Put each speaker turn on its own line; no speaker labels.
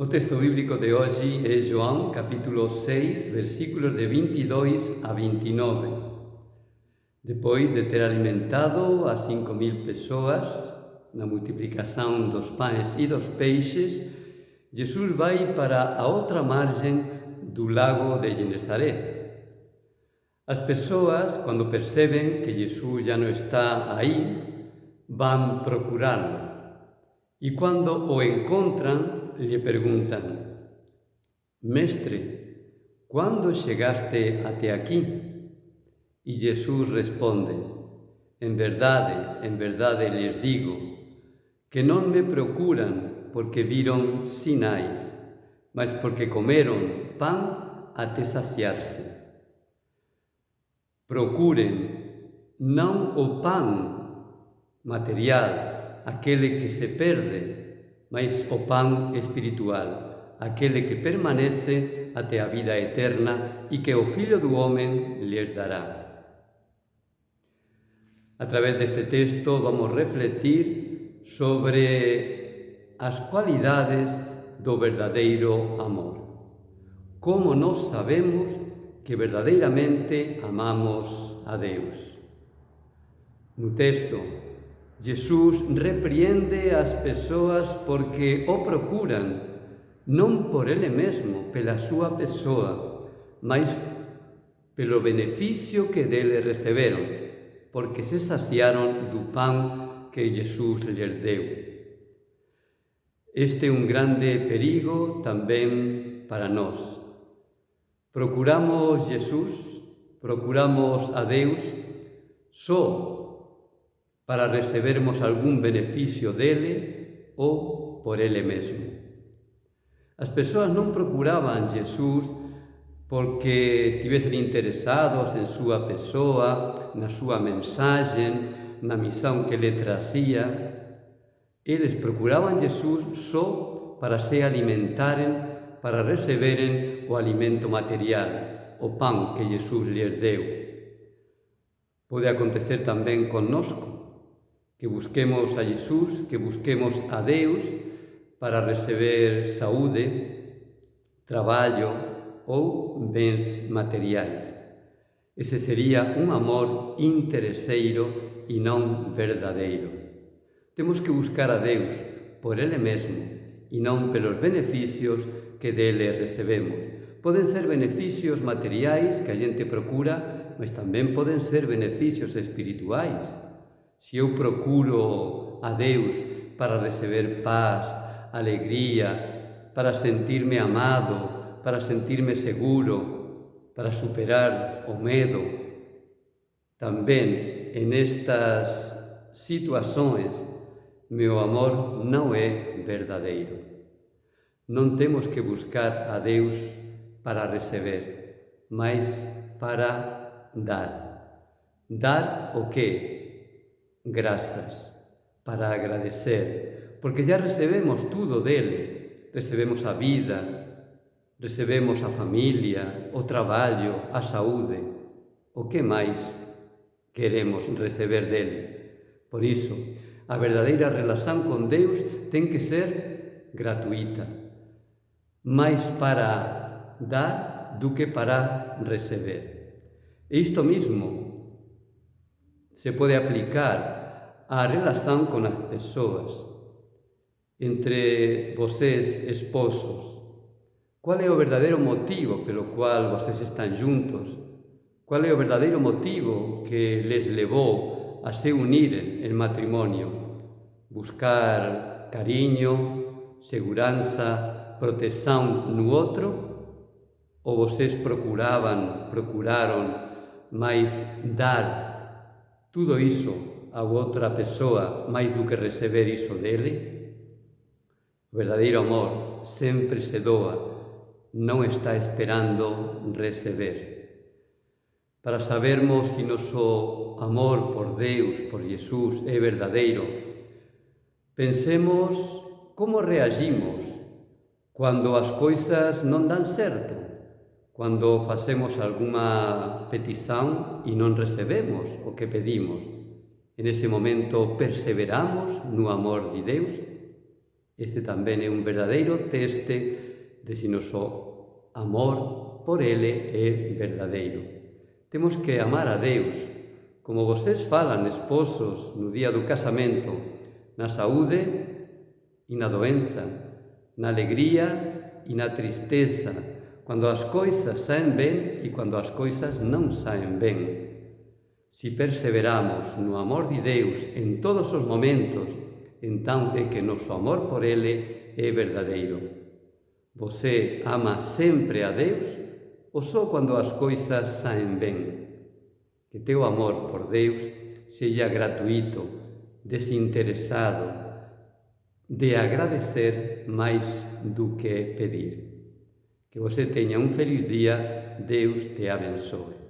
O texto bíblico de hoxe é João, capítulo 6, versículos de 22 a 29. Depois de ter alimentado a 5.000 persoas, na multiplicação dos pães e dos peixes, Jesus vai para a outra margem do lago de Genesaret. As pessoas, quando percebem que Jesus já não está aí, vão procurá-lo. E quando o encontram, lhe perguntam: Mestre, quando chegaste até aqui? E Jesus responde: em verdade lhes digo, que não me procuram porque viram sinais, mas porque comeram pão até saciar-se. Procurem não o pão material, aquele que se perde, mas o pão espiritual, aquele que permanece até a vida eterna e que o Filho do Homem lhes dará. Através deste texto vamos refletir sobre as qualidades do verdadeiro amor. Como nós sabemos que verdadeiramente amamos a Deus. No texto, Jesus repreende as pessoas porque o procuram, non por ele mesmo, pela súa pessoa, mas pelo beneficio que dele receberon, porque se saciaron do pão que Jesus lhes deu. Este é un grande perigo tamén para nós. Procuramos Jesus, procuramos a Deus só para recebermos algún beneficio dele ou por ele mesmo. As persoas non procuraban Jesus porque estivesen interesados en súa persoa, na súa mensaxe, na misión que le trazía. Eles procuraban Jesus só para se alimentaren, para receberen o alimento material, o pan que Jesus lles deu. Pode acontecer tamén connosco, que busquemos a Jesus, que busquemos a Deus para receber saúde, traballo ou bens materiais. Ese sería un amor intereseiro e non verdadeiro. Temos que buscar a Deus por Ele mesmo e non pelos beneficios que dele recebemos. Poden ser beneficios materiais que a gente procura, mas tamén poden ser beneficios espirituais. Se eu procuro a Deus para receber paz, alegría, para sentirme amado, para sentirme seguro, para superar o medo, tamén en estas situações meu amor non é verdadeiro. Non temos que buscar a Deus para receber, mas para dar. Dar o quê? Grazas, para agradecer, porque já recebemos tudo dele. Recebemos a vida, recebemos a familia, o trabalho, a saúde. O que máis queremos receber dele? Por iso, a verdadeira relación con Deus ten que ser gratuita, máis para dar do que para receber. E isto mismo se pode aplicar á relación con as persoas. Entre vocês, esposos, qual é o verdadeiro motivo pelo qual vocês están juntos? Qual é o verdadeiro motivo que les levou a se unir en matrimonio? Buscar cariño, seguranza, protección no outro? Ou vocês procuraron máis dar tudo iso a outra persoa máis do que receber iso dele? O verdadeiro amor sempre se doa, non está esperando receber. Para sabermos se noso amor por Deus, por Jesús, é verdadeiro, pensemos como reagimos cando as coisas non dan certo, cando facemos algunha petición e non recebemos o que pedimos. En ese momento perseveramos no amor de Deus? Este tamén é un verdadeiro teste de se noso amor por Ele é verdadeiro. Temos que amar a Deus, como vocês falan, esposos, no día do casamento, na saúde e na doenza, na alegría e na tristeza, cando as coisas saen ben e cando as coisas non saen ben. Si perseveramos no amor de Deus en todos os momentos, entón é que noso amor por Ele é verdadeiro. Você ama sempre a Deus ou só quando as coisas saen ben? Que teu amor por Deus seja gratuito, desinteresado, de agradecer máis do que pedir. Que você teña un feliz día, Deus te abençoe.